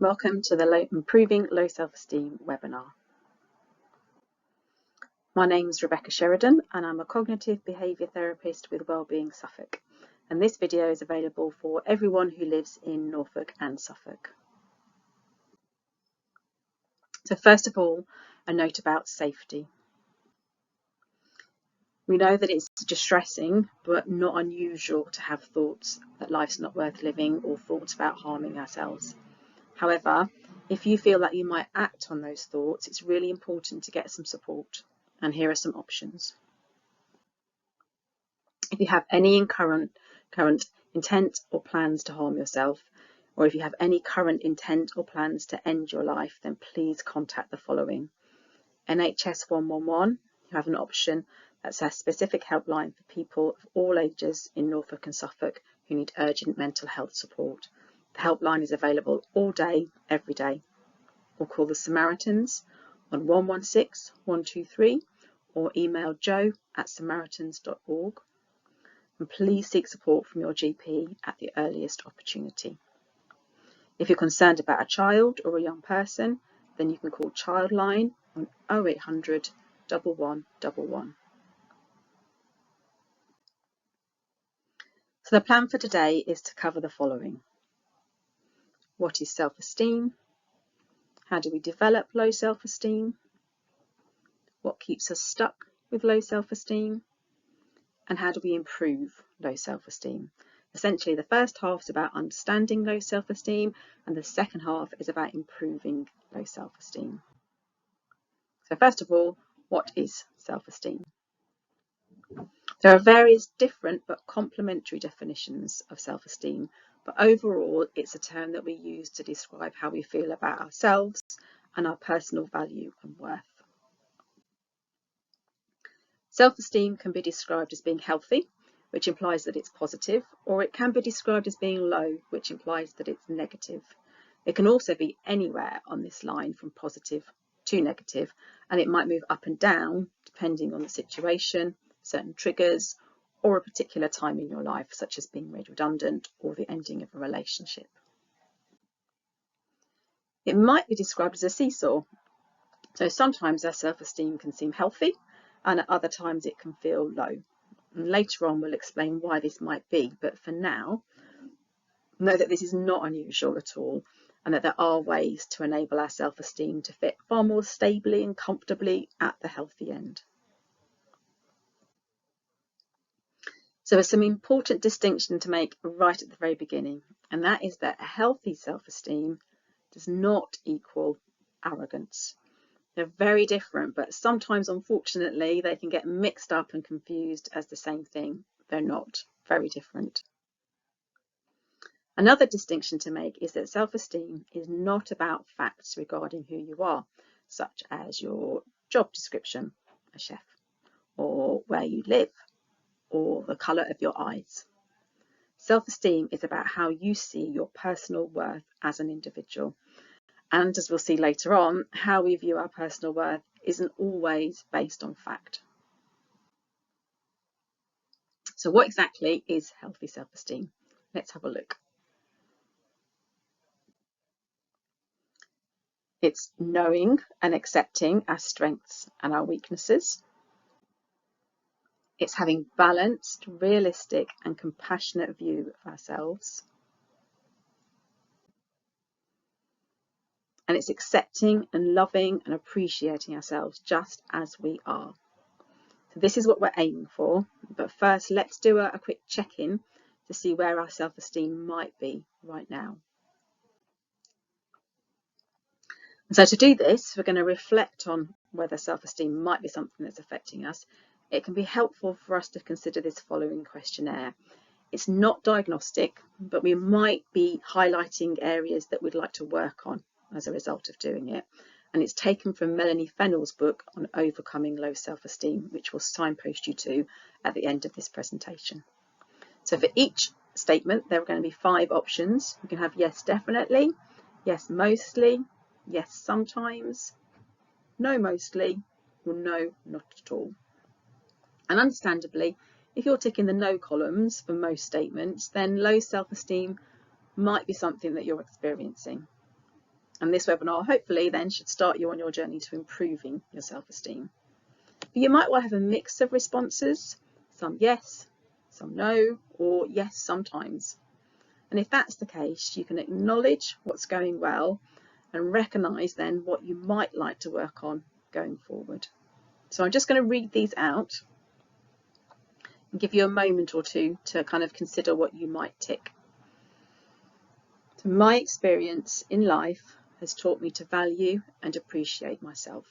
Welcome to the Improving Low Self-Esteem webinar. My name is Rebecca Sheridan and I'm a cognitive behaviour therapist with Wellbeing Suffolk, and this video is available for everyone who lives in Norfolk and Suffolk. So first of all, a note about safety. We know that it's distressing but not unusual to have thoughts that life's not worth living or thoughts about harming ourselves. However, if you feel that you might act on those thoughts, it's really important to get some support. And here are some options. If you have any current intent or plans to harm yourself, or if you have any current intent or plans to end your life, then please contact the following. NHS 111, you have an option that's a specific helpline for people of all ages in Norfolk and Suffolk who need urgent mental health support. The helpline is available all day, every day. Or call the Samaritans on 116 123 or email joe@samaritans.org. And please seek support from your GP at the earliest opportunity. If you're concerned about a child or a young person, then you can call Childline on 0800 1111. So the plan for today is to cover the following. What is self-esteem? How do we develop low self-esteem? What keeps us stuck with low self-esteem? And how do we improve low self-esteem? Essentially, the first half is about understanding low self-esteem, and the second half is about improving low self-esteem. So first of all, what is self-esteem? There are various different but complementary definitions of self-esteem, but overall it's a term that we use to describe how we feel about ourselves and our personal value and worth. Self-esteem can be described as being healthy, which implies that it's positive, or it can be described as being low, which implies that it's negative. It can also be anywhere on this line from positive to negative, and it might move up and down depending on the situation, certain triggers, or a particular time in your life, such as being made redundant or the ending of a relationship. It might be described as a seesaw. So sometimes our self-esteem can seem healthy, and at other times it can feel low. And later on we'll explain why this might be, but for now, know that this is not unusual at all, and that there are ways to enable our self-esteem to fit far more stably and comfortably at the healthy end. So there's some important distinction to make right at the very beginning, and that is that a healthy self-esteem does not equal arrogance. They're very different, but sometimes, unfortunately, they can get mixed up and confused as the same thing. They're not. Very different. Another distinction to make is that self-esteem is not about facts regarding who you are, such as your job description, a chef, or where you live, or the colour of your eyes. Self-esteem is about how you see your personal worth as an individual. And as we'll see later on, how we view our personal worth isn't always based on fact. So what exactly is healthy self-esteem? Let's have a look. It's knowing and accepting our strengths and our weaknesses. It's having balanced, realistic and compassionate view of ourselves. And it's accepting and loving and appreciating ourselves just as we are. So this is what we're aiming for, but first let's do a quick check-in to see where our self-esteem might be right now. And so to do this, we're going to reflect on whether self-esteem might be something that's affecting us. It can be helpful for us to consider this following questionnaire. It's not diagnostic, but we might be highlighting areas that we'd like to work on as a result of doing it. And it's taken from Melanie Fennell's book on overcoming low self-esteem, which we'll signpost you to at the end of this presentation. So for each statement, there are going to be 5 options. You can have yes, definitely, yes, mostly, yes, sometimes, no, mostly, or no, not at all. And understandably, if you're ticking the no columns for most statements, then low self-esteem might be something that you're experiencing. And this webinar hopefully then should start you on your journey to improving your self-esteem. You might well have a mix of responses, some yes, some no, or yes sometimes. And if that's the case, you can acknowledge what's going well and recognise then what you might like to work on going forward. So I'm just going to read these out and give you a moment or two to kind of consider what you might tick. So my experience in life has taught me to value and appreciate myself.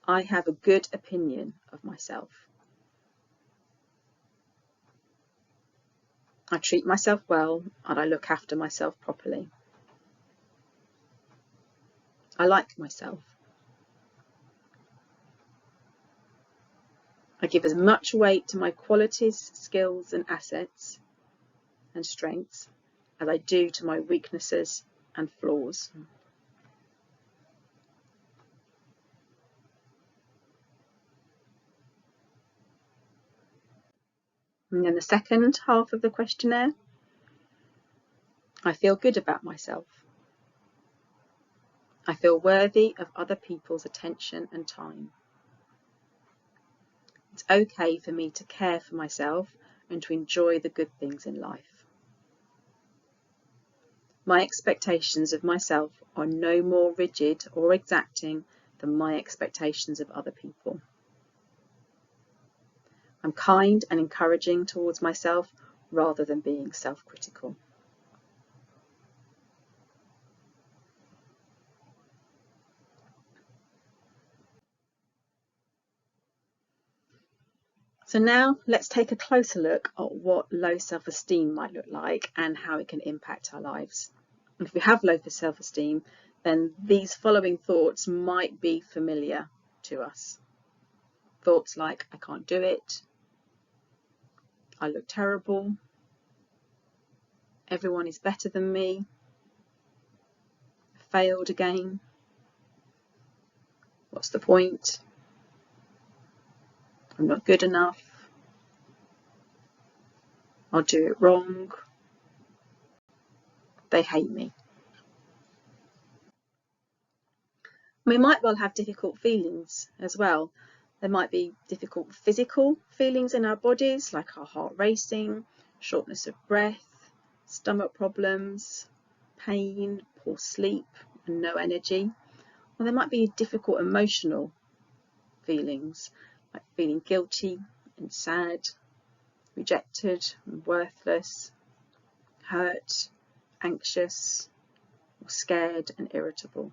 I have a good opinion of myself. I treat myself well and I look after myself properly. I like myself. I give as much weight to my qualities, skills and assets and strengths as I do to my weaknesses and flaws. And then the second half of the questionnaire, I feel good about myself. I feel worthy of other people's attention and time. It's okay for me to care for myself and to enjoy the good things in life. My expectations of myself are no more rigid or exacting than my expectations of other people. I'm kind and encouraging towards myself rather than being self-critical. So now let's take a closer look at what low self-esteem might look like and how it can impact our lives. If we have low self-esteem, then these following thoughts might be familiar to us. Thoughts like, I can't do it, I look terrible, everyone is better than me, I failed again, what's the point, I'm not good enough, I'll do it wrong, they hate me. We might well have difficult feelings as well. There might be difficult physical feelings in our bodies, like our heart racing, shortness of breath, stomach problems, pain, poor sleep, and no energy. Or there might be difficult emotional feelings, like feeling guilty and sad, rejected and worthless, hurt, anxious, or scared and irritable.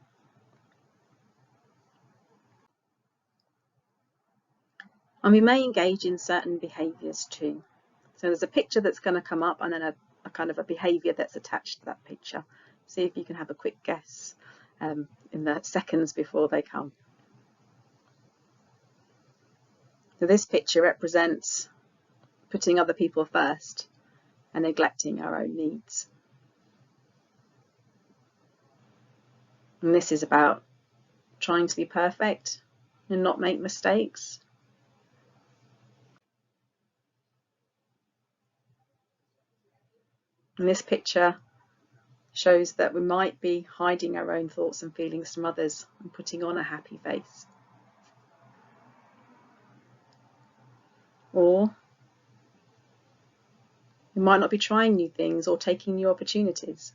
And we may engage in certain behaviours too. So there's a picture that's going to come up and then a kind of a behaviour that's attached to that picture. See if you can have a quick guess in the seconds before they come. So this picture represents putting other people first and neglecting our own needs. And this is about trying to be perfect and not make mistakes. And this picture shows that we might be hiding our own thoughts and feelings from others and putting on a happy face. Or we might not be trying new things or taking new opportunities.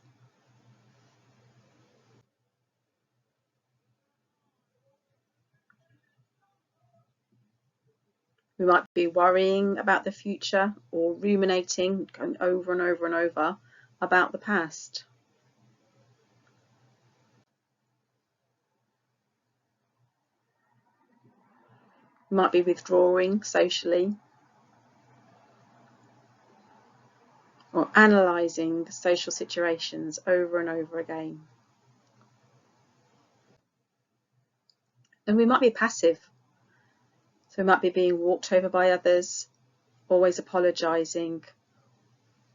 We might be worrying about the future or ruminating, going over and over and over about the past. We might be withdrawing socially or analysing social situations over and over again. And we might be passive. So we might be being walked over by others, always apologising,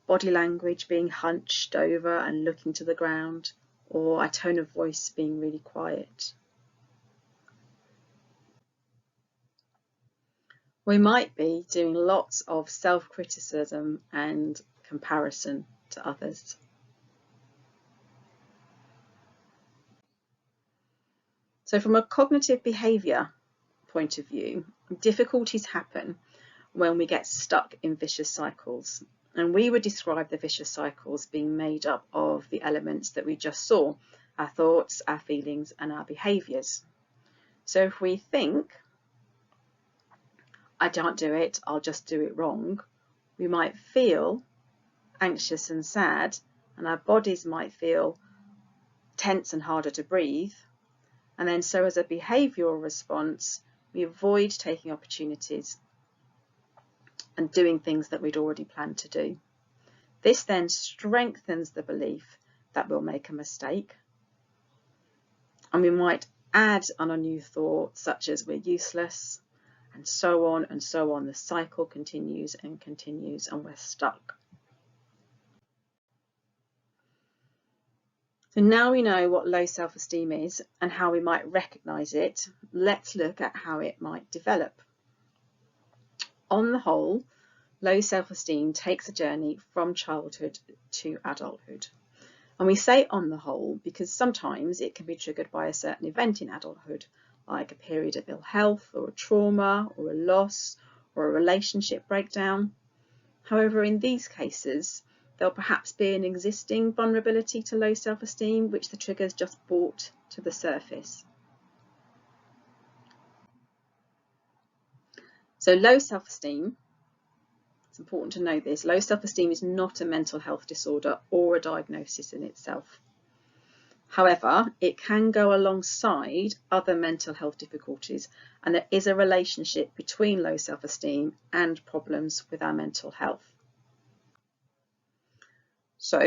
body language being hunched over and looking to the ground, or a tone of voice being really quiet. We might be doing lots of self-criticism and comparison to others. So from a cognitive behaviour point of view, difficulties happen when we get stuck in vicious cycles. And we would describe the vicious cycles being made up of the elements that we just saw: our thoughts, our feelings, and our behaviours. So if we think, I can't do it, I'll just do it wrong, we might feel anxious and sad, and our bodies might feel tense and harder to breathe. And then so as a behavioural response, we avoid taking opportunities and doing things that we'd already planned to do. This then strengthens the belief that we'll make a mistake, and we might add on a new thought such as we're useless, and so on and so on. The cycle continues and continues, and we're stuck. So now we know what low self-esteem is and how we might recognise it. Let's look at how it might develop. On the whole, low self-esteem takes a journey from childhood to adulthood. And we say on the whole because sometimes it can be triggered by a certain event in adulthood, like a period of ill health or a trauma or a loss or a relationship breakdown. However, in these cases, there'll perhaps be an existing vulnerability to low self-esteem which the triggers just brought to the surface. So low self-esteem, it's important to know this, low self-esteem is not a mental health disorder or a diagnosis in itself. However, it can go alongside other mental health difficulties, and there is a relationship between low self-esteem and problems with our mental health. So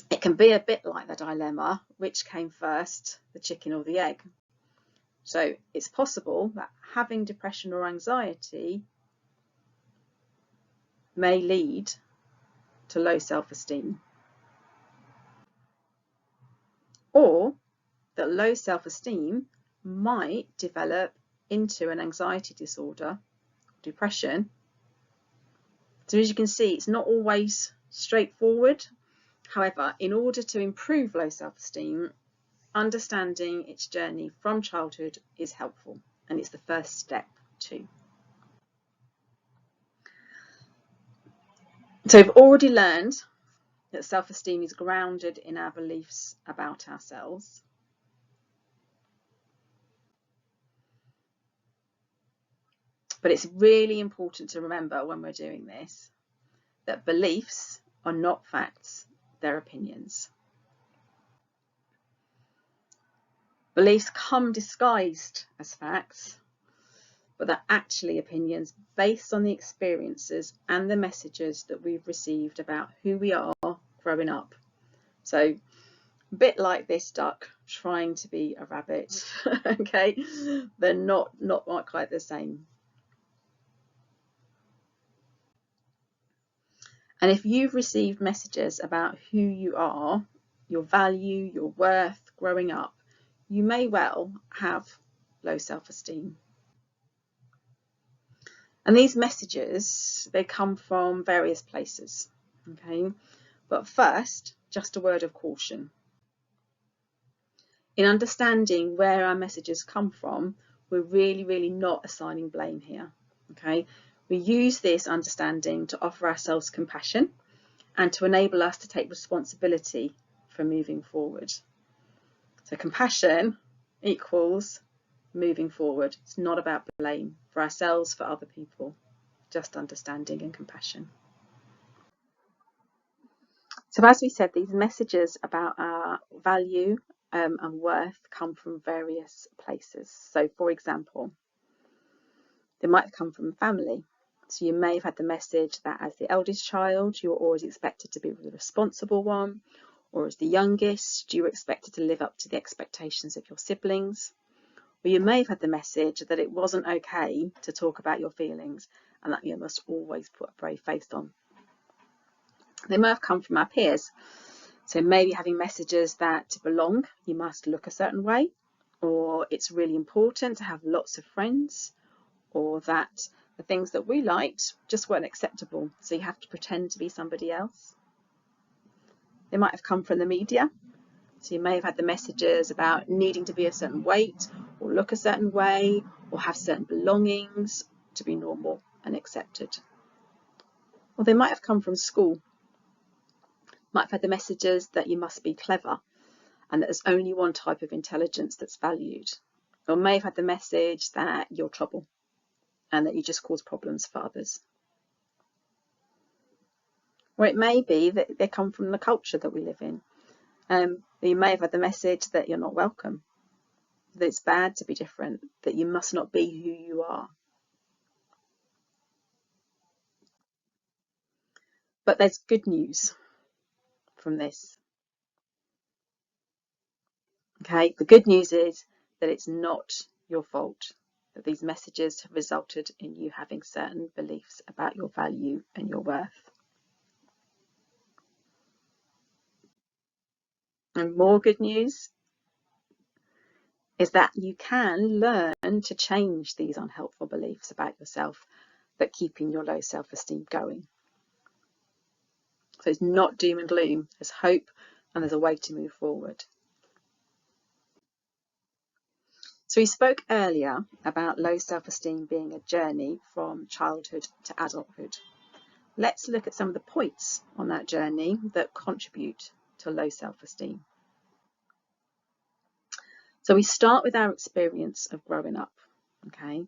it can be a bit like the dilemma, which came first, the chicken or the egg? So it's possible that having depression or anxiety may lead to low self-esteem, or that low self-esteem might develop into an anxiety disorder, depression. So as you can see, it's not always straightforward. However, in order to improve low self-esteem, understanding its journey from childhood is helpful, and it's the first step too. So we've already learned that self-esteem is grounded in our beliefs about ourselves. But it's really important to remember when we're doing this that beliefs are not facts, they're opinions. Beliefs come disguised as facts, but they're actually opinions based on the experiences and the messages that we've received about who we are growing up. So a bit like this duck trying to be a rabbit, okay? They're not quite the same. And if you've received messages about who you are, your value, your worth growing up, you may well have low self-esteem. And these messages, they come from various places, okay? But first, just a word of caution. In understanding where our messages come from, we're really not assigning blame here, okay? We use this understanding to offer ourselves compassion and to enable us to take responsibility for moving forward. So compassion equals moving forward. It's not about blame for ourselves, for other people, just understanding and compassion. So as we said, these messages about our value and worth come from various places. So for example, they might come from family. So you may have had the message that as the eldest child, you're always expected to be the responsible one, or as the youngest, you're expected to live up to the expectations of your siblings. Or you may have had the message that it wasn't okay to talk about your feelings and that you must always put a brave face on. They may have come from our peers. So maybe having messages that to belong, you must look a certain way, or it's really important to have lots of friends, or that the things that we liked just weren't acceptable, so you have to pretend to be somebody else. They might have come from the media. So you may have had the messages about needing to be a certain weight or look a certain way or have certain belongings to be normal and accepted. Or they might have come from school. Might have had the messages that you must be clever and that there's only one type of intelligence that's valued. Or may have had the message that you're trouble and that you just cause problems for others. Or it may be that they come from the culture that we live in. You may have had the message that you're not welcome, that it's bad to be different, that you must not be who you are. But there's good news from this. Okay, the good news is that it's not your fault, that these messages have resulted in you having certain beliefs about your value and your worth. And more good news is that you can learn to change these unhelpful beliefs about yourself that keeping your low self-esteem going. So it's not doom and gloom. There's hope and there's a way to move forward. So we spoke earlier about low self-esteem being a journey from childhood to adulthood. Let's look at some of the points on that journey that contribute to low self-esteem. So we start with our experience of growing up. Okay,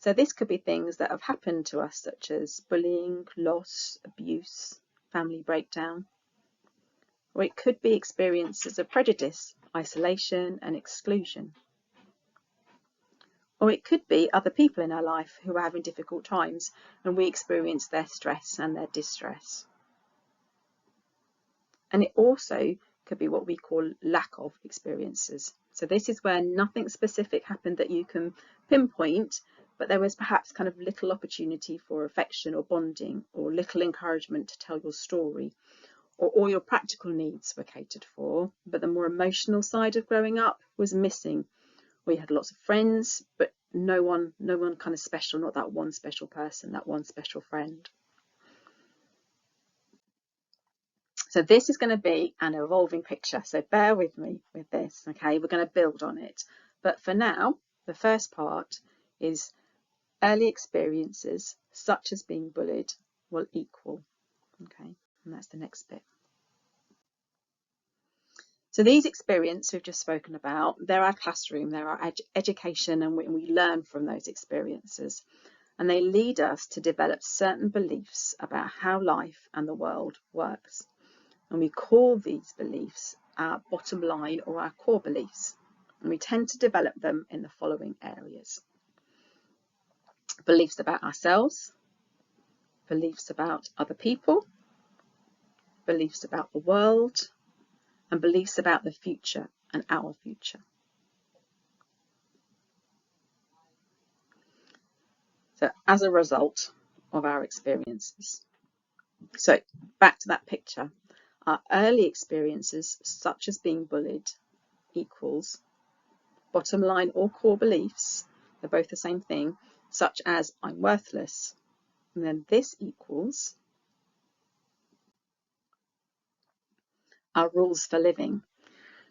so this could be things that have happened to us, such as bullying, loss, abuse, family breakdown. Or it could be experiences of prejudice, isolation and exclusion. Or it could be other people in our life who are having difficult times and we experience their stress and their distress. And it also could be what we call lack of experiences. So this is where nothing specific happened that you can pinpoint, but there was perhaps kind of little opportunity for affection or bonding, or little encouragement to tell your story, or all your practical needs were catered for, but the more emotional side of growing up was missing. We had lots of friends, but no one kind of special, not that one special person, that one special friend. So this is going to be an evolving picture, so bear with me with this, okay? We're going to build on it. But for now, the first part is early experiences, such as being bullied, will equal, okay? And that's the next bit. So these experiences we've just spoken about, they're our classroom, they're our education, and we learn from those experiences. And they lead us to develop certain beliefs about how life and the world works. And we call these beliefs our bottom line or our core beliefs. And we tend to develop them in the following areas. Beliefs about ourselves, beliefs about other people, beliefs about the world, and beliefs about the future and our future. So as a result of our experiences. So back to that picture. Our early experiences, such as being bullied, equals bottom line or core beliefs, they're both the same thing, such as I'm worthless. And then this equals our rules for living.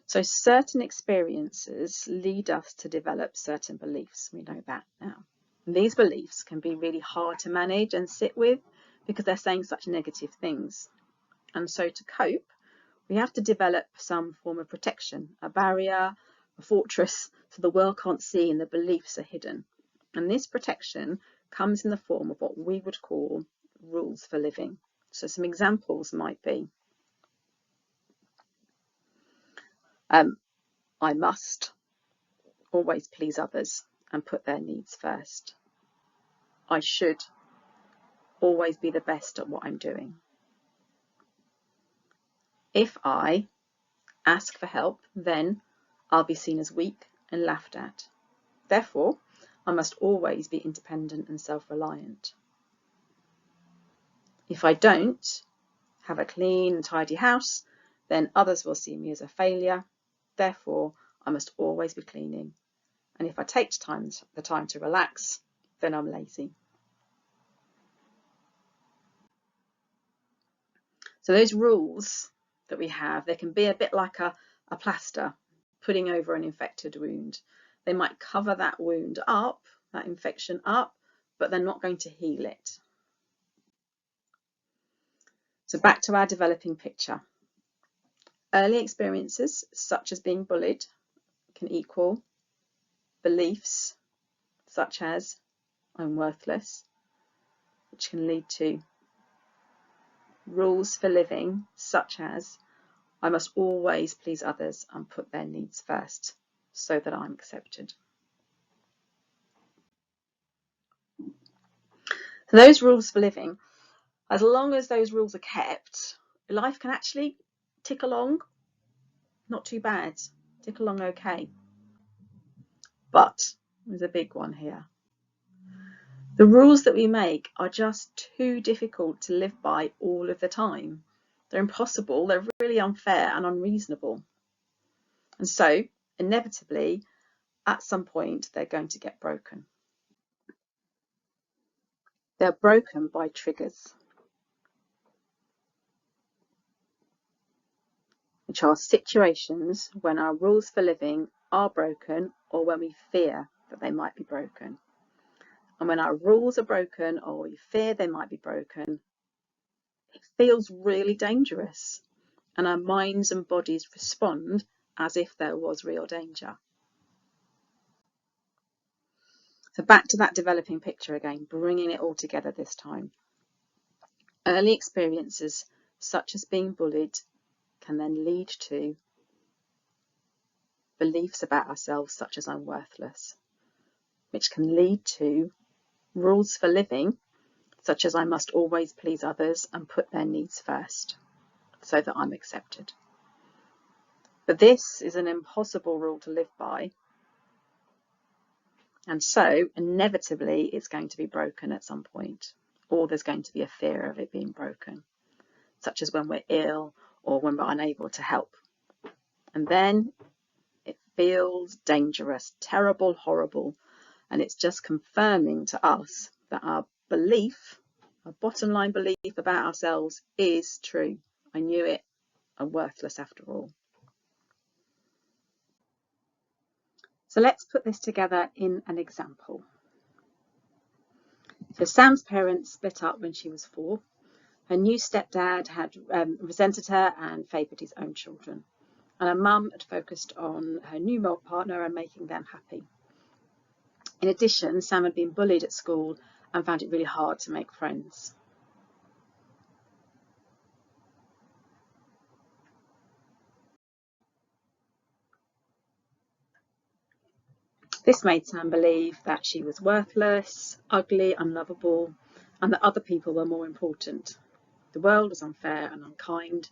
So certain experiences lead us to develop certain beliefs. We know that now. And these beliefs can be really hard to manage and sit with because they're saying such negative things. And so to cope, we have to develop some form of protection, a barrier, a fortress, so the world can't see and the beliefs are hidden. And this protection comes in the form of what we would call rules for living. So some examples might be, I must always please others and put their needs first. I should always be the best at what I'm doing. If I ask for help, then I'll be seen as weak and laughed at. Therefore, I must always be independent and self-reliant. If I don't have a clean and tidy house, then others will see me as a failure. Therefore, I must always be cleaning. And if I take the time to relax, then I'm lazy. So those rules that we have, they can be a bit like a a plaster, putting over an infected wound. They might cover that wound up, that infection up, but they're not going to heal it. So back to our developing picture. Early experiences, such as being bullied, can equal beliefs such as I'm worthless, which can lead to rules for living, such as I must always please others and put their needs first so that I'm accepted. So those rules for living, as long as those rules are kept, life can actually tick along, not too bad, tick along okay. But there's a big one here. The rules that we make are just too difficult to live by all of the time. They're impossible, they're really unfair and unreasonable. And so, inevitably, at some point, they're going to get broken. They're broken by triggers, which are situations when our rules for living are broken or when we fear that they might be broken. And when our rules are broken or we fear they might be broken, it feels really dangerous. And our minds and bodies respond as if there was real danger. So back to that developing picture again, bringing it all together this time. Early experiences, such as being bullied, can then lead to beliefs about ourselves, such as I'm worthless, which can lead to rules for living, such as I must always please others and put their needs first so that I'm accepted. But this is an impossible rule to live by, and so inevitably it's going to be broken at some point, or there's going to be a fear of it being broken, such as when we're ill or when we're unable to help. And then it feels dangerous, terrible, horrible, and it's just confirming to us that our belief, our bottom line belief about ourselves is true. I knew it, I'm worthless after all. So let's put this together in an example. So Sam's parents split up when she was 4. Her new stepdad had resented her and favoured his own children. And her mum had focused on her new partner and making them happy. In addition, Sam had been bullied at school and found it really hard to make friends. This made Sam believe that she was worthless, ugly, unlovable, and that other people were more important. The world was unfair and unkind,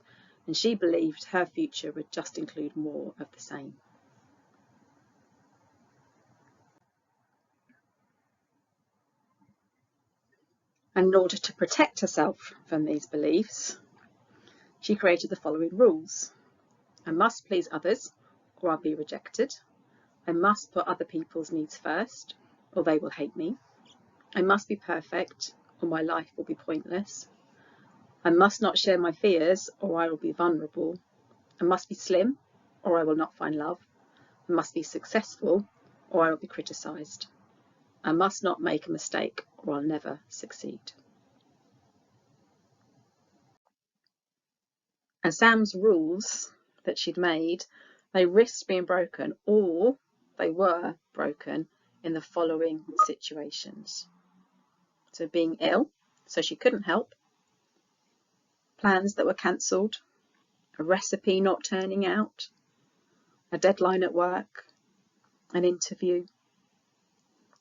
and she believed her future would just include more of the same. And in order to protect herself from these beliefs, she created the following rules. I must please others, or I'll be rejected. I must put other people's needs first, or they will hate me. I must be perfect, or my life will be pointless. I must not share my fears, or I will be vulnerable. I must be slim, or I will not find love. I must be successful, or I will be criticised. I must not make a mistake, or I'll never succeed. And Sam's rules that she'd made, they risked being broken, or they were broken in the following situations. So being ill, so she couldn't help, plans that were cancelled, a recipe not turning out, a deadline at work, an interview,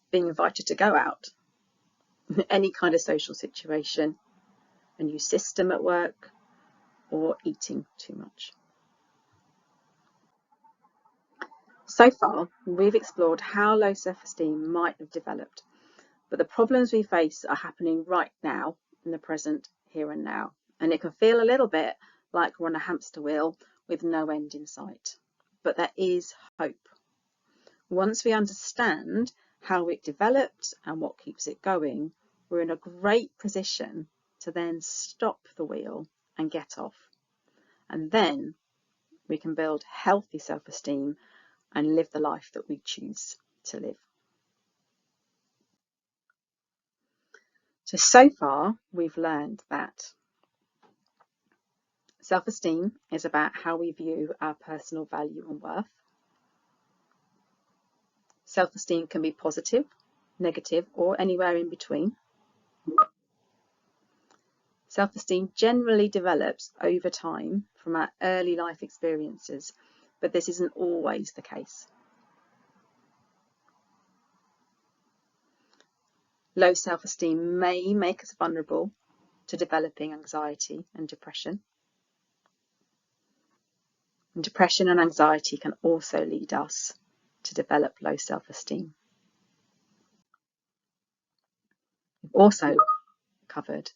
being invited to go out, any kind of social situation, a new system at work, or eating too much. So far, we've explored how low self-esteem might have developed, but the problems we face are happening right now, in the present, here and now. And it can feel a little bit like we're on a hamster wheel with no end in sight. But there is hope. Once we understand how it developed and what keeps it going, we're in a great position to then stop the wheel and get off. And then we can build healthy self-esteem and live the life that we choose to live. So far, we've learned that self-esteem is about how we view our personal value and worth. Self-esteem can be positive, negative, or anywhere in between. Self-esteem generally develops over time from our early life experiences, but this isn't always the case. Low self-esteem may make us vulnerable to developing anxiety and depression. And depression and anxiety can also lead us to develop low self-esteem. We've also covered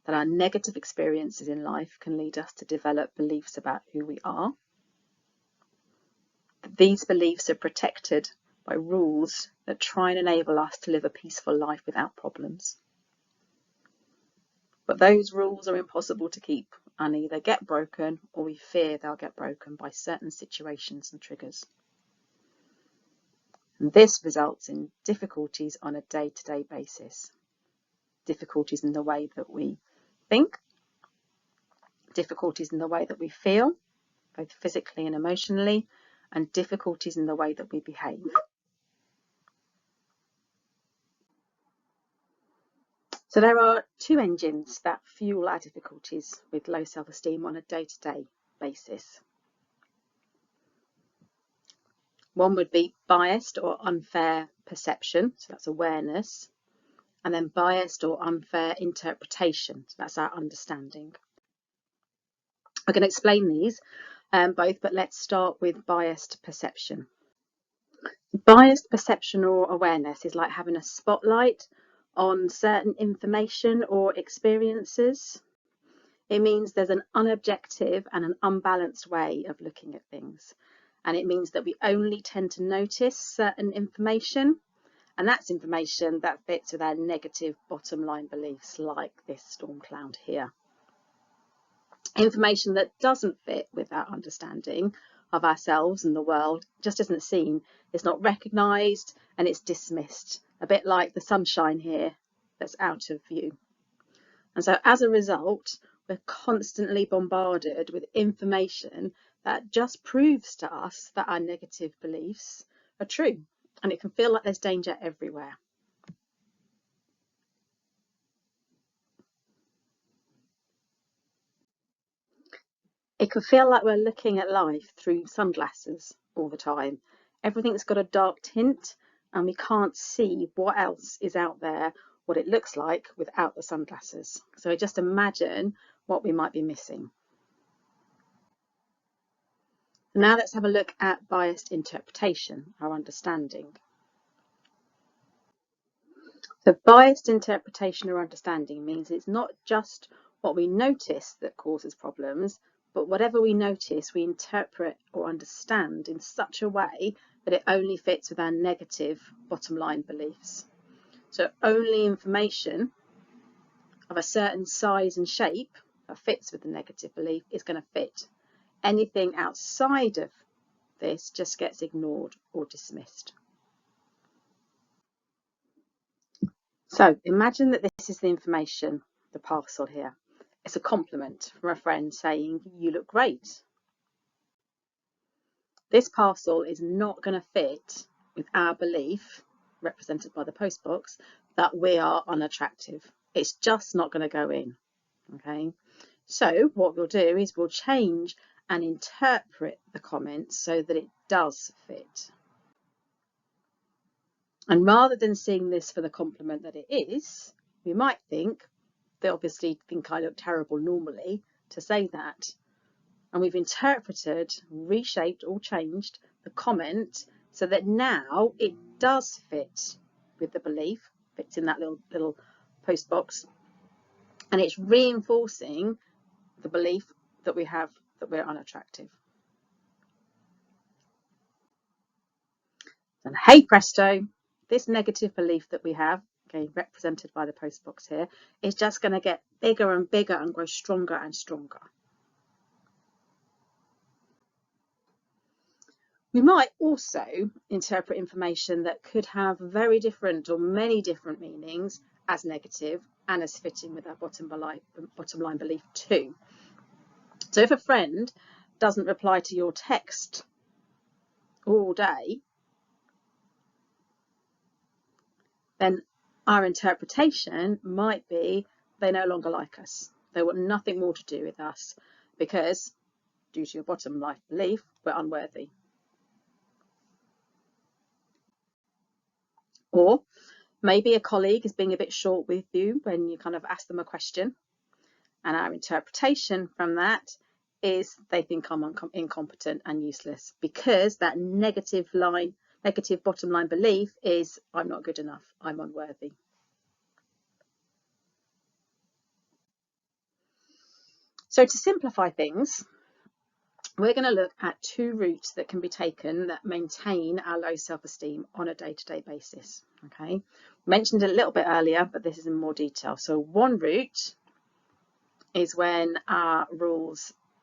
that our negative experiences in life can lead us to develop beliefs about who we are. These beliefs are protected by rules that try and enable us to live a peaceful life without problems. But those rules are impossible to keep and either get broken or we fear they'll get broken by certain situations and triggers. And this results in difficulties on a day-to-day basis. Difficulties in the way that we think, difficulties in the way that we feel, both physically and emotionally, and difficulties in the way that we behave. So there are two engines that fuel our difficulties with low self-esteem on a day-to-day basis. One would be biased or unfair perception, so that's awareness, and then biased or unfair interpretation, so that's our understanding. I'm going to explain these both, but let's start with biased perception. Biased perception or awareness is like having a spotlight on certain information or experiences. It means there's an unobjective and an unbalanced way of looking at things. And it means that we only tend to notice certain information, and that's information that fits with our negative bottom line beliefs, like this storm cloud here. Information that doesn't fit with our understanding of ourselves and the world just isn't seen, it's not recognised, and it's dismissed, a bit like the sunshine here that's out of view. And so as a result, we're constantly bombarded with information that just proves to us that our negative beliefs are true, and it can feel like there's danger everywhere. It can feel like we're looking at life through sunglasses all the time. Everything's got a dark tint and we can't see what else is out there, what it looks like without the sunglasses. So just imagine what we might be missing. Now let's have a look at biased interpretation, our understanding. So biased interpretation or understanding means it's not just what we notice that causes problems, but whatever we notice, we interpret or understand in such a way that it only fits with our negative bottom line beliefs. So only information of a certain size and shape that fits with the negative belief is going to fit. Anything outside of this just gets ignored or dismissed. So imagine that this is the information, the parcel here. It's a compliment from a friend saying, "You look great." This parcel is not going to fit with our belief, represented by the postbox, that we are unattractive. It's just not going to go in. Okay. So what we'll do is we'll change and interpret the comment so that it does fit. And rather than seeing this for the compliment that it is, we might think, they obviously think I look terrible normally to say that. And we've interpreted, reshaped or changed the comment so that now it does fit with the belief, fits in that little post box, and it's reinforcing the belief that we have that we're unattractive. And hey presto, this negative belief that we have, okay, represented by the post box here, is just going to get bigger and bigger and grow stronger and stronger. We might also interpret information that could have very different or many different meanings as negative and as fitting with our bottom line belief too. So if a friend doesn't reply to your text all day, then our interpretation might be they no longer like us. They want nothing more to do with us because, due to your bottom line belief, we're unworthy. Or maybe a colleague is being a bit short with you when you kind of ask them a question, and our interpretation from that is they think I'm incompetent and useless because that negative bottom line belief is I'm not good enough, I'm unworthy. So to simplify things, we're going to look at 2 routes that can be taken that maintain our low self-esteem on a day-to-day basis. Okay, mentioned it a little bit earlier, but this is in more detail. So one route is when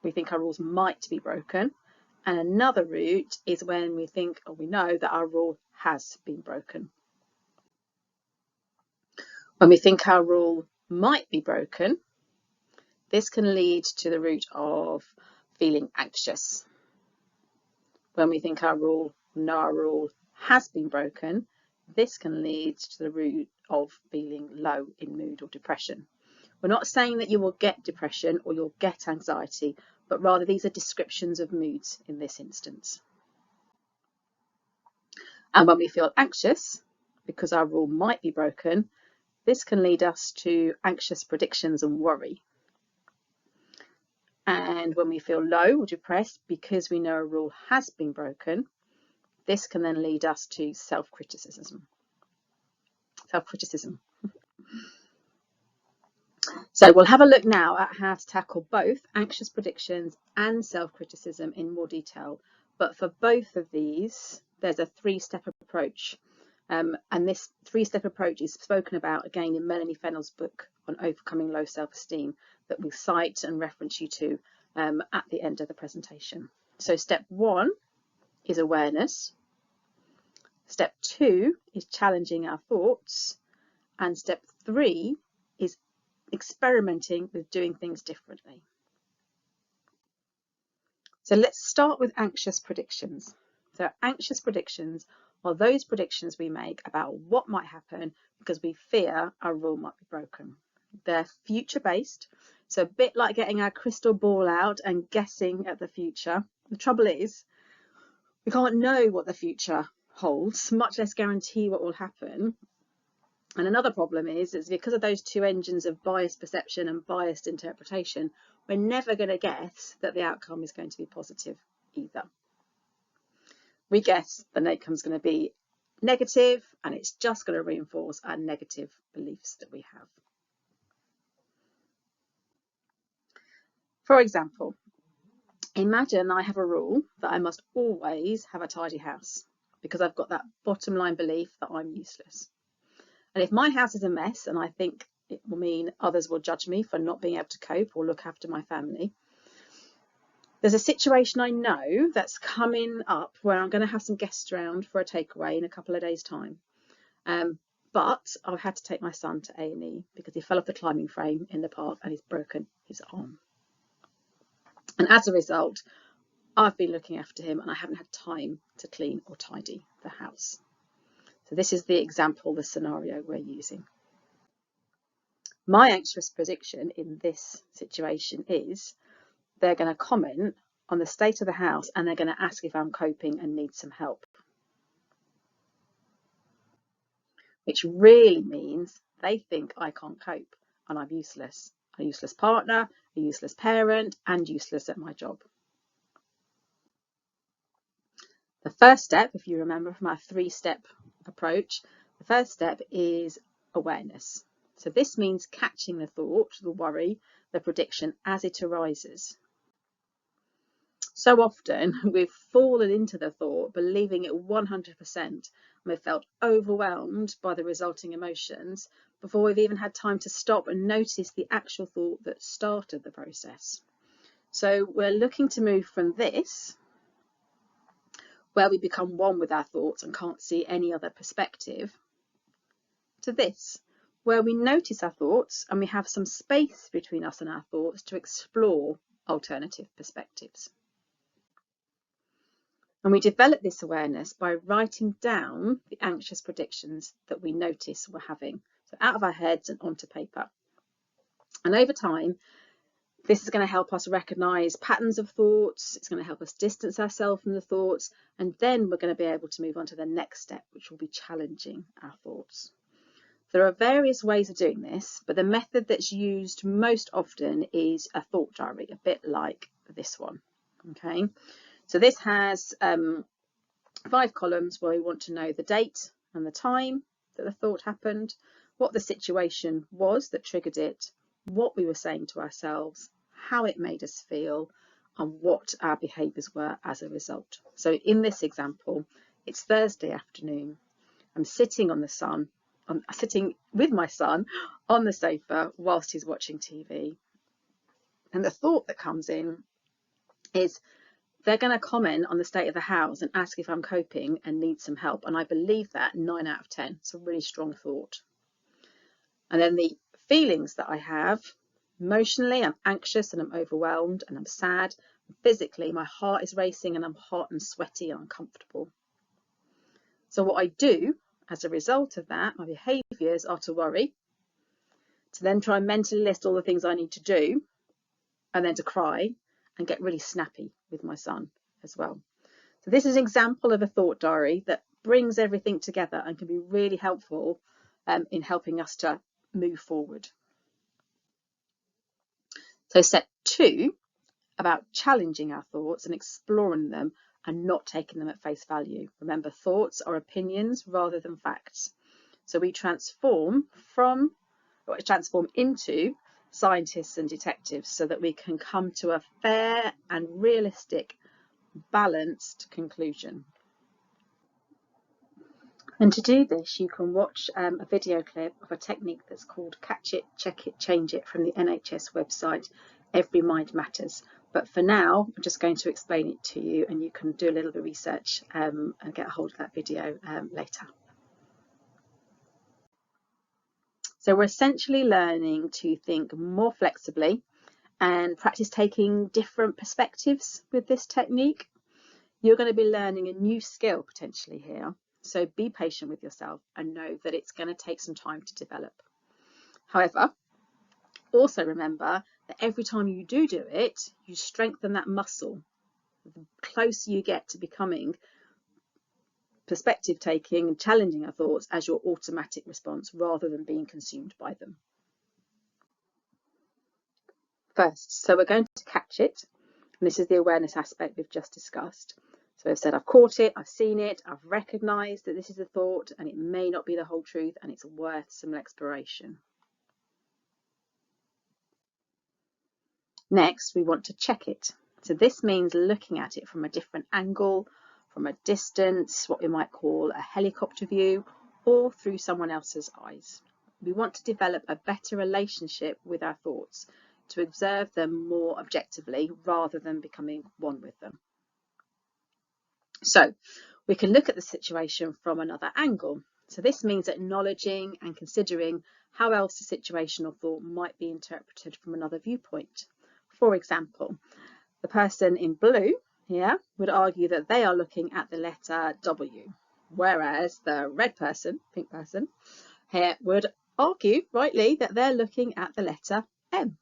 we think our rules might be broken, and another route is when we think or we know that our rule has been broken. When we think our rule might be broken, this can lead to the route of feeling anxious. When we think our rule has been broken, this can lead to the route of feeling low in mood or depression. We're not saying that you will get depression or you'll get anxiety, but rather these are descriptions of moods in this instance. And when we feel anxious, because our rule might be broken, this can lead us to anxious predictions and worry. And when we feel low or depressed because we know a rule has been broken, this can then lead us to self-criticism. So we'll have a look now at how to tackle both anxious predictions and self-criticism in more detail. But for both of these, there's a 3-step approach. And this 3-step approach is spoken about again in Melanie Fennell's book on overcoming low self-esteem that we'll cite and reference you to at the end of the presentation. So step 1 is awareness. Step 2 is challenging our thoughts. And step 3 is experimenting with doing things differently. So let's start with anxious predictions. So anxious predictions are those predictions we make about what might happen because we fear our rule might be broken. They're future-based, so a bit like getting our crystal ball out and guessing at the future. The trouble is, we can't know what the future holds, much less guarantee what will happen. And another problem is because of those 2 engines of biased perception and biased interpretation, we're never going to guess that the outcome is going to be positive either. We guess the outcome is going to be negative, and it's just going to reinforce our negative beliefs that we have. For example, imagine I have a rule that I must always have a tidy house because I've got that bottom line belief that I'm useless. And if my house is a mess and I think it will mean others will judge me for not being able to cope or look after my family, there's a situation I know that's coming up where I'm going to have some guests around for a takeaway in a couple of days' time. But I've had to take my son to A&E because he fell off the climbing frame in the park and he's broken his arm. And as a result, I've been looking after him and I haven't had time to clean or tidy the house. So this is the example, the scenario we're using. My anxious prediction in this situation is they're going to comment on the state of the house and they're going to ask if I'm coping and need some help. Which really means they think I can't cope and I'm useless. A useless partner, a useless parent, and useless at my job. The first step, if you remember from our 3-step approach, the first step is awareness. So this means catching the thought, the worry, the prediction as it arises. So often we've fallen into the thought, believing it 100%, and we've felt overwhelmed by the resulting emotions before we've even had time to stop and notice the actual thought that started the process. So we're looking to move from this, where we become one with our thoughts and can't see any other perspective, to this, where we notice our thoughts and we have some space between us and our thoughts to explore alternative perspectives. And we develop this awareness by writing down the anxious predictions that we notice we're having, so out of our heads and onto paper. And over time, this is going to help us recognize patterns of thoughts. It's going to help us distance ourselves from the thoughts. And then we're going to be able to move on to the next step, which will be challenging our thoughts. There are various ways of doing this, but the method that's used most often is a thought diary, a bit like this one. Okay, so this has 5 columns where we want to know the date and the time that the thought happened, what the situation was that triggered it, what we were saying to ourselves, how it made us feel, and what our behaviours were as a result. So in this example, it's Thursday afternoon. I'm sitting sitting with my son on the sofa whilst he's watching TV. And the thought that comes in is, they're going to comment on the state of the house and ask if I'm coping and need some help. And I believe that 9 out of 10. It's a really strong thought. And then the feelings that I have, emotionally, I'm anxious and I'm overwhelmed and I'm sad. Physically, my heart is racing and I'm hot and sweaty and uncomfortable. So what I do as a result of that, my behaviours are to worry, to then try and mentally list all the things I need to do, and then to cry and get really snappy with my son as well. So this is an example of a thought diary that brings everything together and can be really helpful in helping us to move forward. So step 2, about challenging our thoughts and exploring them and not taking them at face value. Remember, thoughts are opinions rather than facts. So we transform into scientists and detectives so that we can come to a fair and realistic, balanced conclusion. And to do this, you can watch a video clip of a technique that's called Catch It, Check It, Change It from the NHS website, Every Mind Matters. But for now, I'm just going to explain it to you, and you can do a little bit of research and get a hold of that video later. So we're essentially learning to think more flexibly and practice taking different perspectives with this technique. You're going to be learning a new skill potentially here. So be patient with yourself and know that it's going to take some time to develop. However, also remember that every time you do it, you strengthen that muscle. The closer you get to becoming perspective taking and challenging our thoughts as your automatic response rather than being consumed by them. First, so we're going to catch it. And this is the awareness aspect we've just discussed. So I've said I've caught it, I've seen it, I've recognised that this is a thought and it may not be the whole truth and it's worth some exploration. Next, we want to check it. So this means looking at it from a different angle, from a distance, what we might call a helicopter view, or through someone else's eyes. We want to develop a better relationship with our thoughts, to observe them more objectively rather than becoming one with them. So we can look at the situation from another angle. So this means acknowledging and considering how else a situation or thought might be interpreted from another viewpoint. For example, the person in blue here would argue that they are looking at the letter W, whereas the red person, pink person, here would argue rightly that they're looking at the letter M.